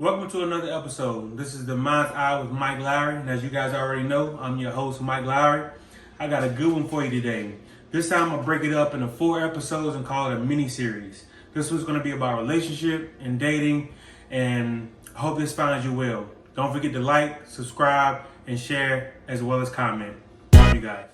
Welcome to another episode. This is the Mind's Eye with Mike Lowry. And as you guys already know, I'm your host, Mike Lowry. I got a good one for you today. This time I'll break it up into 4 episodes and call it a mini series. This one's going to be about relationship and dating, and I hope this finds you well. Don't forget to like, subscribe, and share, as well as comment. Love you guys.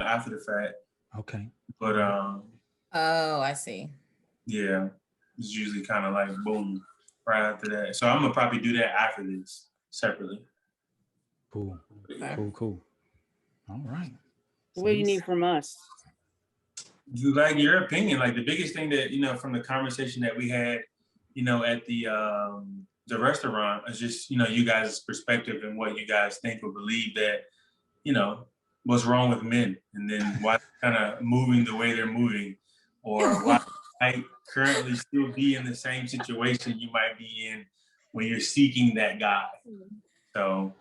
After the fact. Okay. But Oh, I see. yeah, it's usually kind of like boom right after that. So I'm gonna probably do that after this separately. Cool. Yeah. Cool. All right. What do you need from us? Like your opinion, like the biggest thing that from the conversation that we had, at the restaurant is just you guys' perspective and what you guys think or believe that what's wrong with men, and then why kind of moving the way they're moving, or why might currently still be in the same situation you might be in when you're seeking that guy. So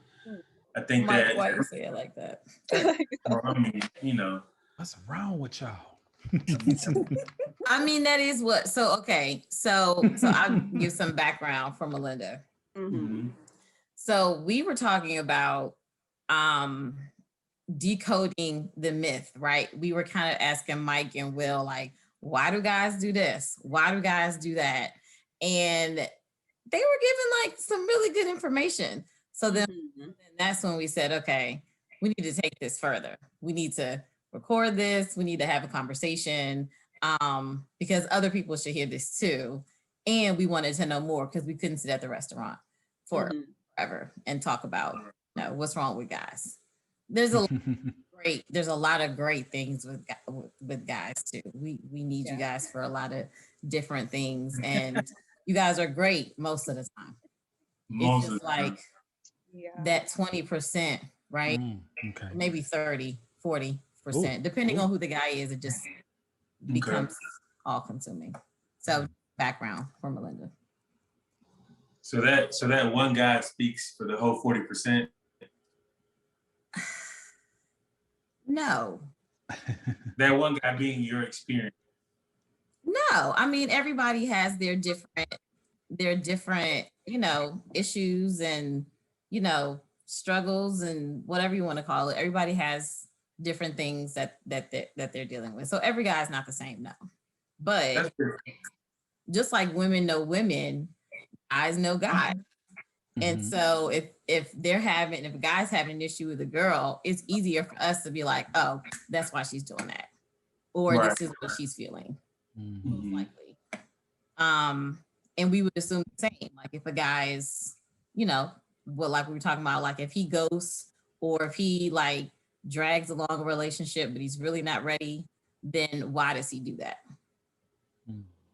I think Mike, that why you say it like that? I mean, What's wrong with y'all? I mean, that is what. So okay, so I'll give some background for Melinda. Mm-hmm. So we were talking about decoding the myth, right? We were kind of asking Mike and Will, like, why do guys do this? Why do guys do that? And they were giving like some really good information. So then that's when we said, okay, we need to take this further. We need to record this. We need to have a conversation because other people should hear this too. And we wanted to know more because we couldn't sit at the restaurant forever and talk about what's wrong with guys. There's a lot of great things with guys too. We need you guys for a lot of different things, and you guys are great most of the time. It's just like that 20%, right? Okay. Maybe 30, 40%, depending on who the guy is. It just becomes all consuming. So background for Melinda. So that one guy speaks for the whole 40%. No. That one guy being your experience. No, I mean everybody has their different, issues and struggles and whatever you want to call it. Everybody has different things that they're dealing with. So every guy is not the same, no. But just like women know women, guys know guys. And so if a guy's having an issue with a girl, it's easier for us to be like, oh, that's why she's doing that. Or this is what she's feeling. Most likely. And we would assume the same. Like if a guy is, like we were talking about, like if he ghosts or if he like drags along a relationship, but he's really not ready, then why does he do that?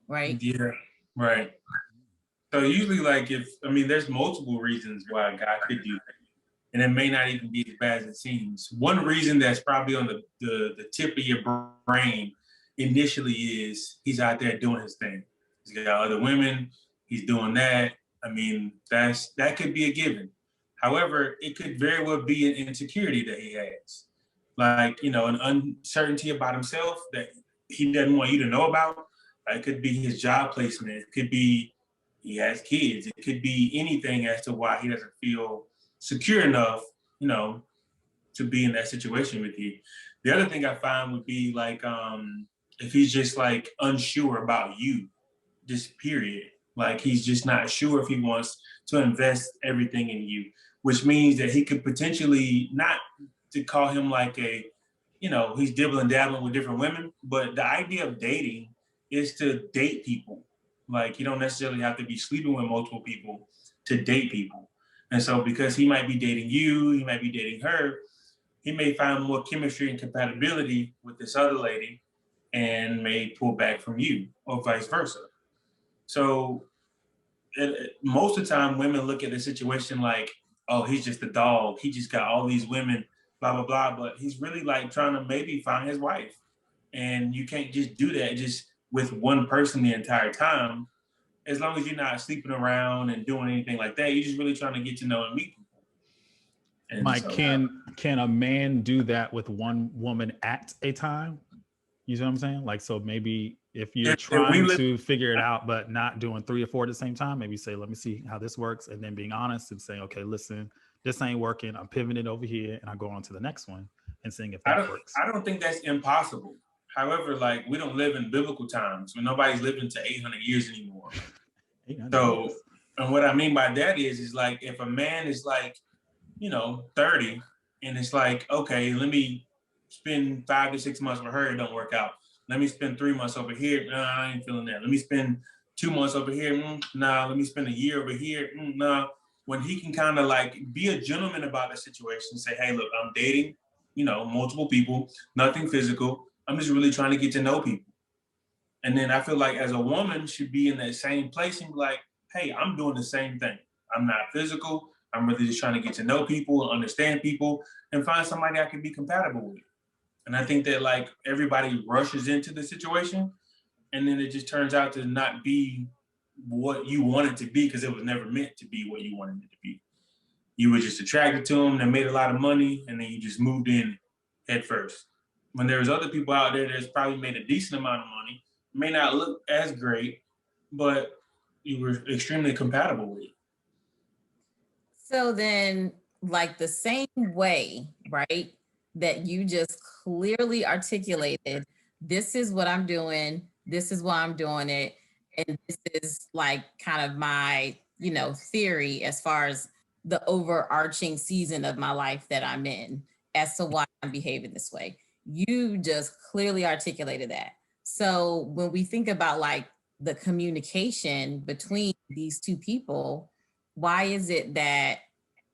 Right? Yeah, right. So usually there's multiple reasons why a guy could do that. And it may not even be as bad as it seems. One reason that's probably on the tip of your brain initially is he's out there doing his thing. He's got other women, he's doing that. I mean, that could be a given. However, it could very well be an insecurity that he has. Like, an uncertainty about himself that he doesn't want you to know about. It could be his job placement. It could be he has kids. It could be anything as to why he doesn't feel secure enough, to be in that situation with you. The other thing I find would be like, if he's just like unsure about you, just period. Like he's just not sure if he wants to invest everything in you, which means that he could potentially, not to call him like he's dibbling dabbling with different women, but the idea of dating is to date people. Like you don't necessarily have to be sleeping with multiple people to date people. And so because he might be dating you, he might be dating her, he may find more chemistry and compatibility with this other lady and may pull back from you or vice versa. So most of the time women look at the situation like, oh, he's just a dog. He just got all these women, blah, blah, blah. But he's really like trying to maybe find his wife. And you can't just do that just with one person the entire time. As long as you're not sleeping around and doing anything like that, you're just really trying to get to know and meet people. And Mike, so, can can a man do that with one woman at a time? You see what I'm saying? Like, so maybe if you're If we trying live- to figure it out, but not doing 3 or 4 at the same time, maybe say, let me see how this works. And then being honest and saying, okay, listen, this ain't working. I'm pivoting over here and I go on to the next one and seeing if that works. I don't think that's impossible. However, like, we don't live in biblical times when nobody's living to 800 years anymore. So, and what I mean by that is like, if a man is like, 30, and it's like, okay, let me spend 5 to 6 months with her, it don't work out. Let me spend 3 months over here. Nah, I ain't feeling that. Let me spend 2 months over here. Nah, let me spend a year over here. Nah. When he can kind of like be a gentleman about the situation, say, hey, look, I'm dating, multiple people, nothing physical. I'm just really trying to get to know people. And then I feel like as a woman should be in that same place and be like, hey, I'm doing the same thing. I'm not physical. I'm really just trying to get to know people, understand people, and find somebody I can be compatible with. And I think that like everybody rushes into the situation and then it just turns out to not be what you want it to be because it was never meant to be what you wanted it to be. You were just attracted to them, they made a lot of money, and then you just moved in head first. When there's other people out there that's probably made a decent amount of money, may not look as great, but you were extremely compatible with. So then, like the same way, right, that you just clearly articulated, this is what I'm doing, this is why I'm doing it, and this is like kind of my, theory as far as the overarching season of my life that I'm in as to why I'm behaving this way. You just clearly articulated that. So when we think about like the communication between these two people, why is it that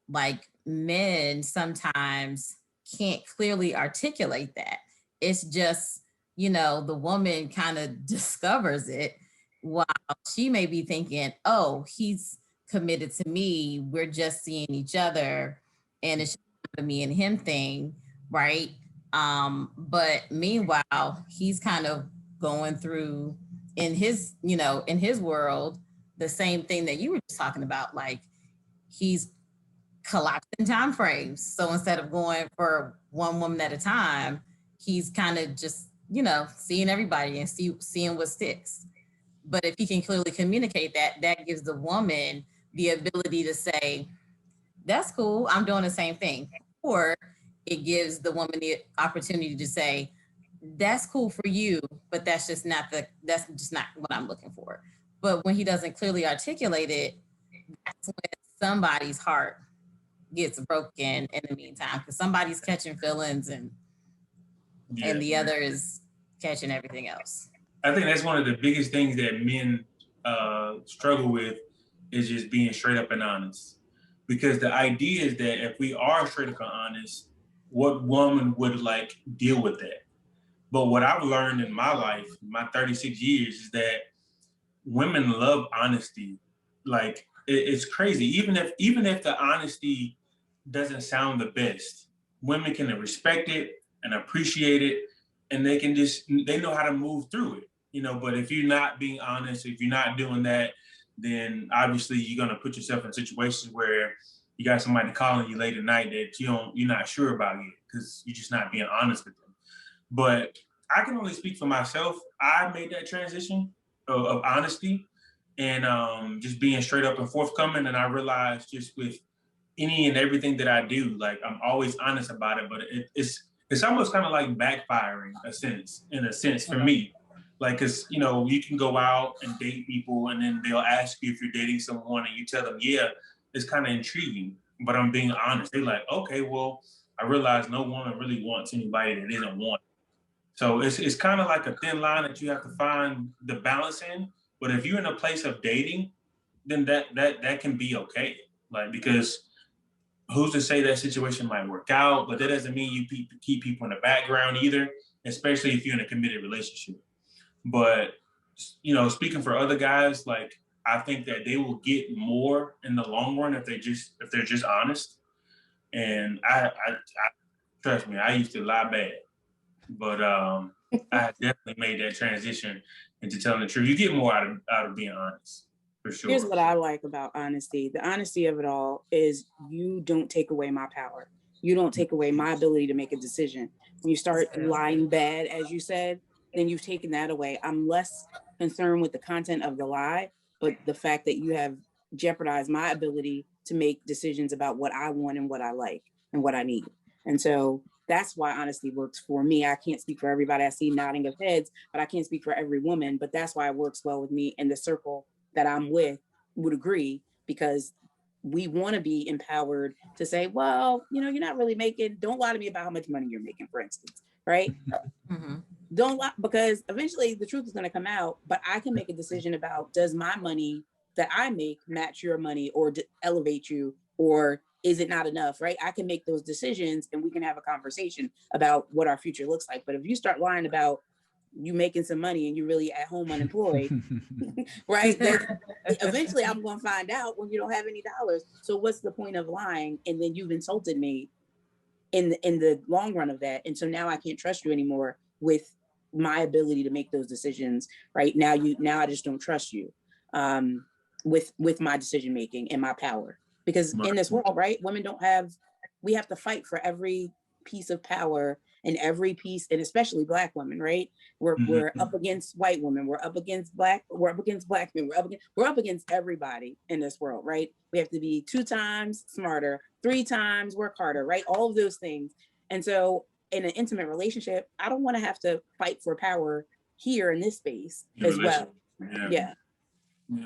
like men sometimes can't clearly articulate that? It's just, the woman kind of discovers it while she may be thinking, oh, he's committed to me. We're just seeing each other and it's just a me and him thing, right? But meanwhile, he's kind of going through in his world, the same thing that you were just talking about. Like he's collapsing time frames. So instead of going for one woman at a time, he's kind of just, seeing everybody and seeing what sticks. But if he can clearly communicate that, that gives the woman the ability to say, that's cool, I'm doing the same thing. Or it gives the woman the opportunity to say, that's cool for you, but that's just not what I'm looking for. But when he doesn't clearly articulate it, that's when somebody's heart gets broken in the meantime, because somebody's catching feelings and the other is catching everything else. I think that's one of the biggest things that men struggle with is just being straight up and honest. Because the idea is that if we are straight up and honest, what woman would like deal with that? But what I've learned in my life, my 36 years, is that women love honesty. Like it's crazy. Even if the honesty doesn't sound the best, women can respect it and appreciate it, and they know how to move through it. But if you're not being honest, if you're not doing that, then obviously you're gonna put yourself in situations where you got somebody calling you late at night that you're not sure about yet because you're just not being honest with them. But I can only speak for myself. I made that transition of honesty and just being straight up and forthcoming. And I realized just with any and everything that I do, like I'm always honest about it, but it's almost kind of like backfiring in a sense for me. Like, cause you can go out and date people and then they'll ask you if you're dating someone and you tell them, yeah, it's kind of intriguing, but I'm being honest. They're like, okay, well, I realize no woman really wants anybody that isn't wanted. So it's kind of like a thin line that you have to find the balance in. But if you're in a place of dating, then that can be okay. Like, because who's to say that situation might work out? But that doesn't mean you keep people in the background either, especially if you're in a committed relationship. But speaking for other guys, like I think that they will get more in the long run if they're just honest. And I trust me, I used to lie bad, but I definitely made that transition into telling the truth. You get more out of being honest, for sure. Here's what I like about honesty. The honesty of it all is you don't take away my power. you don't take away my ability to make a decision. When you start lying bad, as you said, then you've taken that away. I'm less concerned with the content of the lie, but the fact that you have jeopardized my ability to make decisions about what I want and what I like and what I need. And so that's why honesty works for me. I can't speak for everybody. I see nodding of heads, but I can't speak for every woman. But that's why it works well with me, and the circle that I'm with would agree, because we want to be empowered to say, well, you're not really making, don't lie to me about how much money you're making, for instance, right? Mm-hmm. Don't lie, because eventually the truth is going to come out, but I can make a decision about, does my money that I make match your money or elevate you, or is it not enough, right? I can make those decisions and we can have a conversation about what our future looks like. But if you start lying about you making some money and you're really at home unemployed, right? Eventually I'm going to find out when you don't have any dollars. So what's the point of lying? And then you've insulted me in the long run of that. And so now I can't trust you anymore with my ability to make those decisions, right? Now I just don't trust you with my decision making and my power. Because in this world, right, we have to fight for every piece of power and every piece, and especially Black women, right? We're up against white women, we're up against black men, we're up against everybody in this world, right? We have to be 2 times smarter, 3 times work harder, right? All of those things. And so in an intimate relationship, I don't want to have to fight for power here in this space as well. Yeah.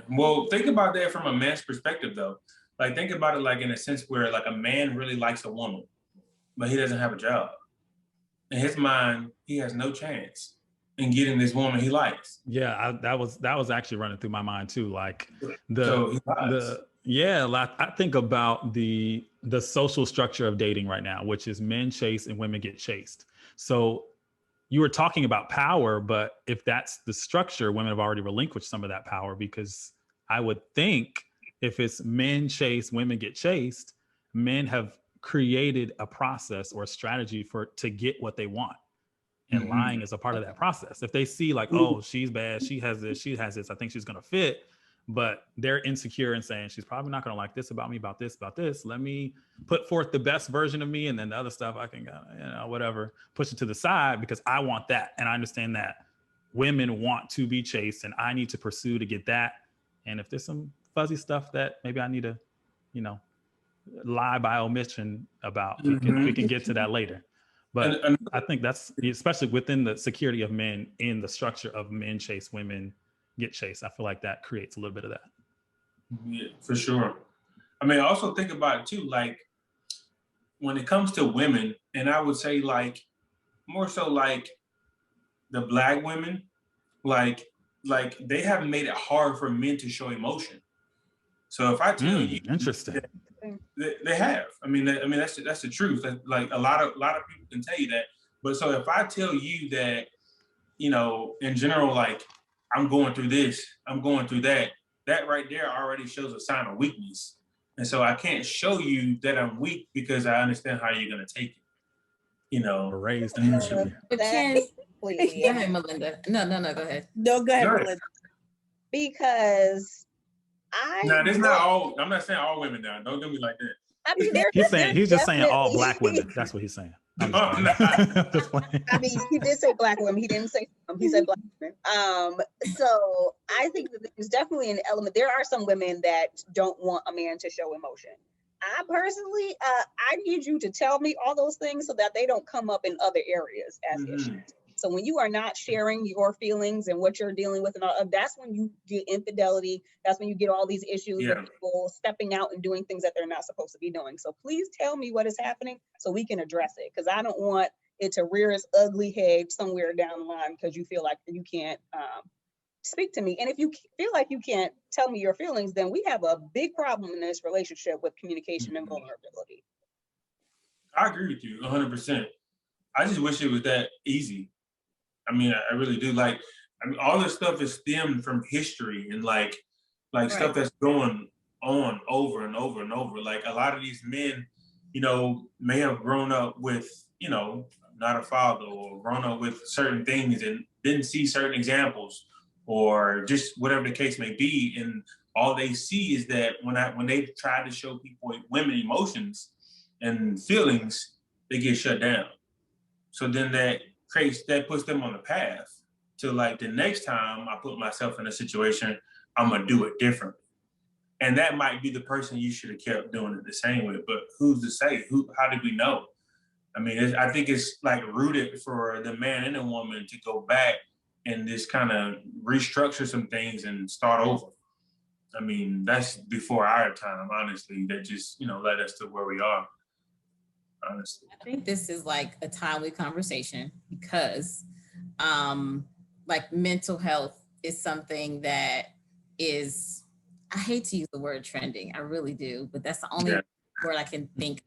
Well, think about that from a man's perspective, though. Like, think about it like in a sense where like a man really likes a woman, but he doesn't have a job. In his mind, he has no chance in getting this woman he likes. Yeah, that was actually running through my mind too. Like I think about the social structure of dating right now, which is men chase and women get chased. So you were talking about power, but if that's the structure, women have already relinquished some of that power, because I would think if it's men chase, women get chased, men have created a process or a strategy to get what they want. And lying is a part of that process. If they see like, oh, she's bad, she has this, I think she's going to fit, but they're insecure and saying, she's probably not going to like this about me, about this. Let me put forth the best version of me. And then the other stuff I can, whatever, push it to the side because I want that. And I understand that women want to be chased and I need to pursue to get that. And if there's some fuzzy stuff that maybe I need to, lie by omission about, we can get to that later. But I think that's, especially within the security of men, in the structure of men chase, women get chased. I feel like that creates a little bit of that. Yeah, for sure. I mean, also think about it too, like when it comes to women, and I would say like more so like the Black women, like they have made it hard for men to show emotion. So if I tell you, interesting. They have. I mean that's the truth. Like a lot of people can tell you that. But so if I tell you that, in general, like I'm going through this, I'm going through that, that right there already shows a sign of weakness. And so I can't show you that I'm weak because I understand how you're gonna take it. Raised. But Ken, go ahead, Melinda. No, go ahead. No, go ahead, Melinda. Because there's not all. I'm not saying all women now. Don't do me like that. I mean, he's just saying all Black women. That's what he's saying. I mean, he did say Black women. He didn't say he said Black women. So I think that there's definitely an element. There are some women that don't want a man to show emotion. I personally, I need you to tell me all those things so that they don't come up in other areas as issues. So when you are not sharing your feelings and what you're dealing with, and all, that's when you get infidelity. That's when you get all these issues of people stepping out and doing things that they're not supposed to be doing. So please tell me what is happening so we can address it. Because I don't want it to rear its ugly head somewhere down the line because you feel like you can't speak to me. And if you feel like you can't tell me your feelings, then we have a big problem in this relationship with communication and vulnerability. I agree with you 100%. I just wish it was that easy. I mean, I really do. Like, I mean, all this stuff is stemmed from history and like stuff that's going on over and over and over. Like a lot of these men, may have grown up with, not a father, or grown up with certain things and didn't see certain examples, or just whatever the case may be. And all they see is that when they try to show women emotions, and feelings, they get shut down. So then that puts them on the path to like the next time I put myself in a situation, I'm gonna do it differently. And that might be the person you should have kept doing it the same way, but who's to say? How did we know? I mean, I think it's like rooted for the man and the woman to go back and just kind of restructure some things and start over. I mean, that's before our time, honestly, that just, led us to where we are, honestly. I think this is like a timely conversation because like mental health is something that is, I hate to use the word trending, I really do, but that's the only word I can think of.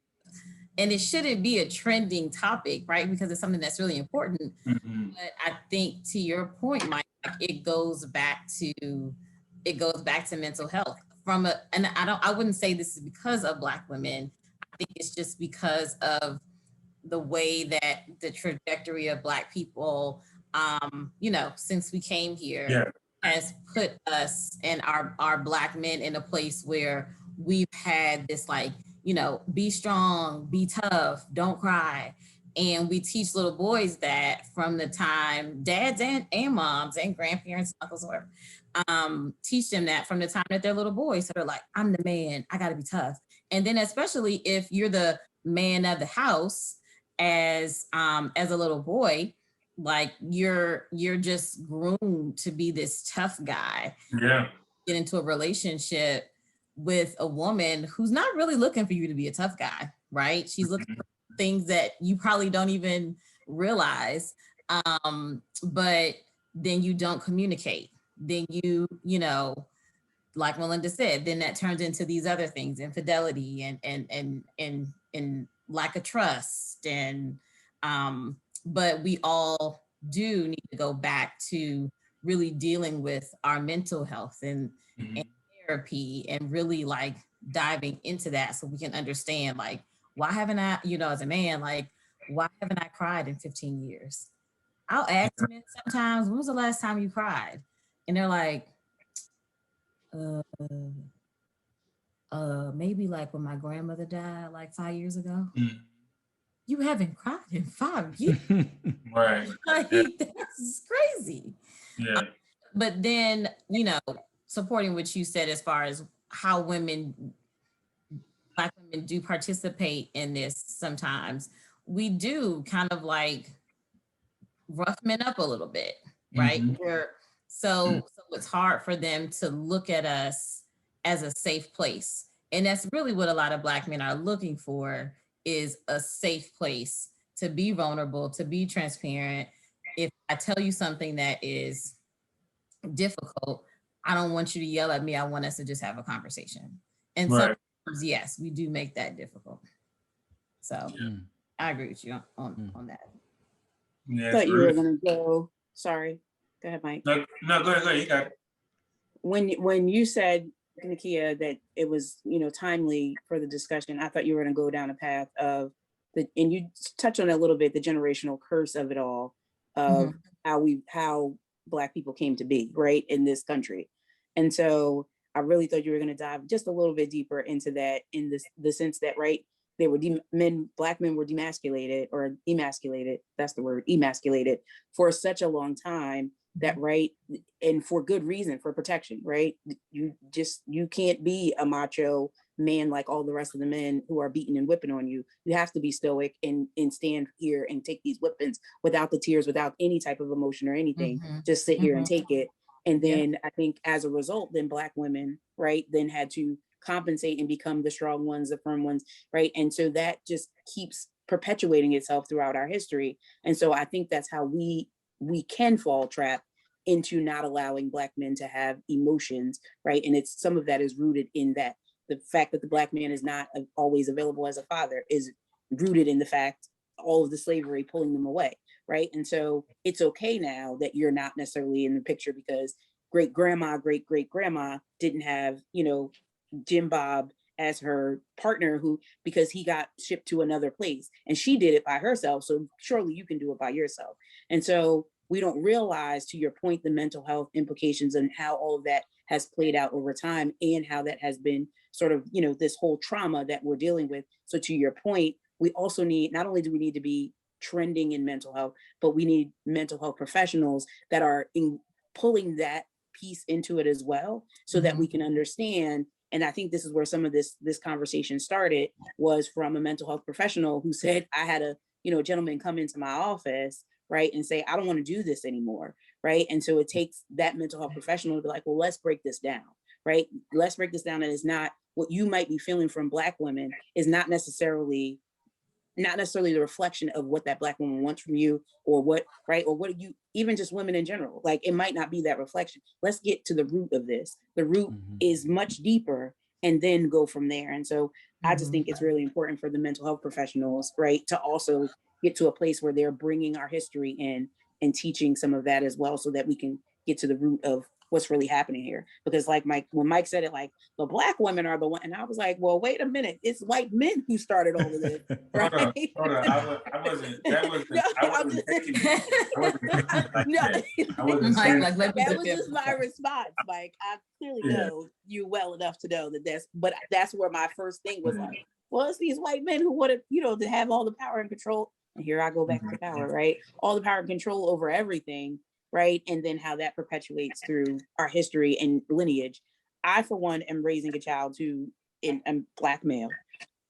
And it shouldn't be a trending topic, right? Because it's something that's really important. Mm-hmm. But I think to your point, Mike, it goes back to mental health and I wouldn't say this is because of Black women. I think it's just because of the way that the trajectory of Black people, since we came here, has put us and our Black men in a place where we've had this like, be strong, be tough, don't cry. And we teach little boys that from the time dads and moms and grandparents, uncles, whatever, teach them that from the time that they're little boys. So they're like, I'm the man, I gotta be tough. And then especially if you're the man of the house as a little boy, like you're just groomed to be this tough guy. Yeah. Get into a relationship with a woman who's not really looking for you to be a tough guy, right? She's looking for things that you probably don't even realize. But then you don't communicate. Then you like Melinda said, then that turns into these other things, infidelity and lack of trust. And but we all do need to go back to really dealing with our mental health and therapy and really like diving into that so we can understand like, why haven't I, as a man, like, why haven't I cried in 15 years? I'll ask men sometimes, when was the last time you cried? And they're like, maybe like when my grandmother died like 5 years ago. You haven't cried in 5 years. Right. Like, that's crazy. Yeah. But then, supporting what you said as far as how Black women do participate in this sometimes, we do kind of like rough men up a little bit, right? So it's hard for them to look at us as a safe place. And that's really what a lot of Black men are looking for, is a safe place to be vulnerable, to be transparent. If I tell you something that is difficult, I don't want you to yell at me. I want us to just have a conversation. And sometimes, yes, we do make that difficult. So I agree with you on that. Yeah, I thought you were going to go. Sorry. Go ahead, Mike. No, go ahead. You got it. When you said, Nakia, that it was, timely for the discussion, I thought you were going to go down a path of and you touched on it a little bit, the generational curse of it all, of how Black people came to be, right, in this country. And so I really thought you were going to dive just a little bit deeper into that, in the sense that, right, they were Black men were demasculated, or emasculated, that's the word, emasculated, for such a long time, that, right, and for good reason, for protection, right? You can't be a macho man like all the rest of the men who are beating and whipping on you. You have to be stoic and stand here and take these whippings without the tears, without any type of emotion or anything. Just sit here and take it. And then I think as a result, then Black women, right, then had to compensate and become the strong ones, the firm ones, right? And so that just keeps perpetuating itself throughout our history. And so I think that's how we can fall trap into not allowing Black men to have emotions, right? And it's, some of that is rooted in that. The fact that the Black man is not always available as a father is rooted in the fact, all of the slavery pulling them away, right? And so it's okay now that you're not necessarily in the picture because great grandma didn't have, Jim Bob as her partner, because he got shipped to another place and she did it by herself. So surely you can do it by yourself. And so we don't realize, to your point, the mental health implications and how all of that has played out over time and how that has been sort of, this whole trauma that we're dealing with. So to your point, we also need, not only do we need to be trending in mental health, but we need mental health professionals that are pulling that piece into it as well, so that we can understand. And I think this is where some of this conversation started, was from a mental health professional who said, I had a gentleman come into my office, right, and say, I don't want to do this anymore, right? And so it takes that mental health professional to be like, well, let's break this down, right? Let's break this down. And it's not what you might be feeling from Black women is not necessarily the reflection of what that Black woman wants from you, or what, right? Or what you, even just women in general, like it might not be that reflection. Let's get to the root of this. The root is much deeper, and then go from there. And so I just think it's really important for the mental health professionals, right, to also get to a place where they're bringing our history in and teaching some of that as well, so that we can get to the root of what's really happening here. Because like when Mike said it, like the Black women are the one, and I was like, well, wait a minute, it's white men who started all of this. Right? Hold on. I wasn't taking it. That was just my response. Like, I clearly know you well enough to know that's where my first thing was like, well, it's these white men who want to have all the power and control. And here I go back to power, right? All the power and control over everything. Right. And then how that perpetuates through our history and lineage. I, for one, am raising a child who is a Black male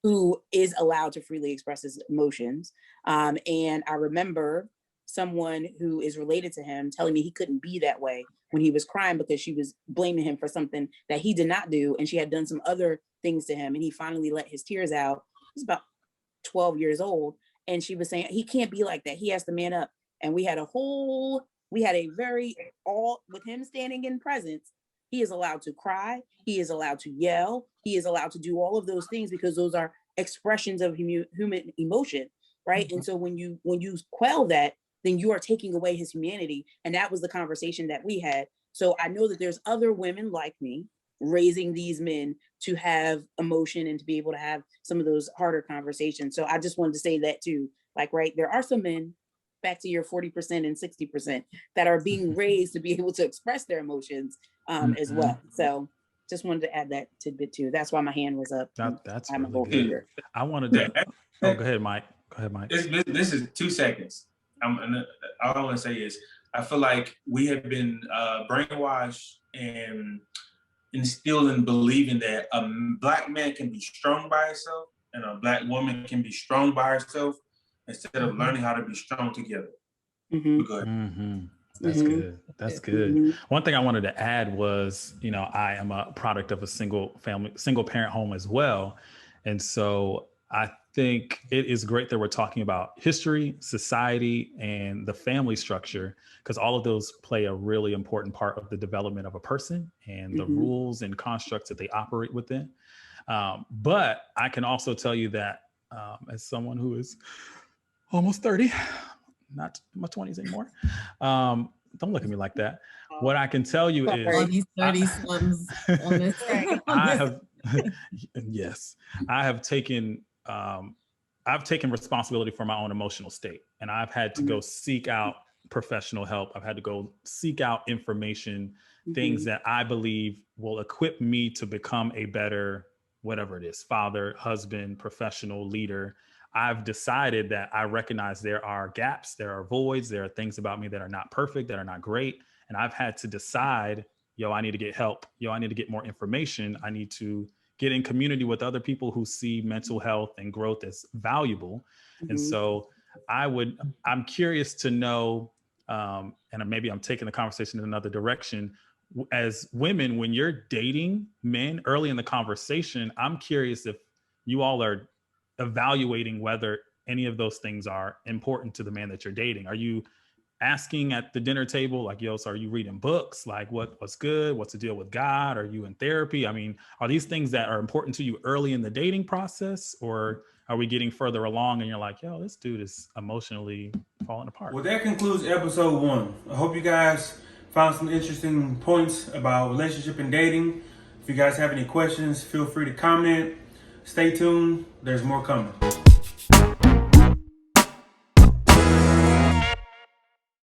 who is allowed to freely express his emotions. And I remember someone who is related to him telling me he couldn't be that way when he was crying, because she was blaming him for something that he did not do. And she had done some other things to him. And he finally let his tears out. He's about 12 years old. And she was saying, he can't be like that. He has to man up. And with him standing in presence, he is allowed to cry, he is allowed to yell, he is allowed to do all of those things, because those are expressions of human emotion, right? And so when you quell that, then you are taking away his humanity. And that was the conversation that we had. So I know that there's other women like me raising these men to have emotion and to be able to have some of those harder conversations. So I just wanted to say that too, like, right, there are some men, back to your 40% and 60%, that are being raised to be able to express their emotions as well. So just wanted to add that tidbit too. That's why my hand was up. That's really good. I wanted to, go ahead, Mike. This is 2 seconds. All I want to say is, I feel like we have been brainwashed and instilled in believing that a Black man can be strong by himself and a Black woman can be strong by herself, instead of learning how to be strong together. That's good. That's good. One thing I wanted to add was, I am a product of a single parent home as well. And so I think it is great that we're talking about history, society, and the family structure, because all of those play a really important part of the development of a person and the rules and constructs that they operate within. But I can also tell you that as someone who is almost 30, not in my 20s anymore. Don't look at me like that. What I can tell you is, all these 30 slums on this thing. I have taken responsibility for my own emotional state, and I've had to go seek out professional help. I've had to go seek out information, things that I believe will equip me to become a better, whatever it is, father, husband, professional, leader. I've decided that I recognize there are gaps, there are voids, there are things about me that are not perfect, that are not great. And I've had to decide, I need to get help. I need to get more information. I need to get in community with other people who see mental health and growth as valuable. And so I'm curious to know, and maybe I'm taking the conversation in another direction. As women, when you're dating men early in the conversation, I'm curious if you all are evaluating whether any of those things are important to the man that you're dating. Are you asking at the dinner table, like, so are you reading books? Like, what's good? What's the deal with God? Are you in therapy? I mean, are these things that are important to you early in the dating process, or are we getting further along and you're like, this dude is emotionally falling apart? Well, that concludes episode 1. I hope you guys found some interesting points about relationship and dating. If you guys have any questions, feel free to comment. Stay tuned. There's more coming.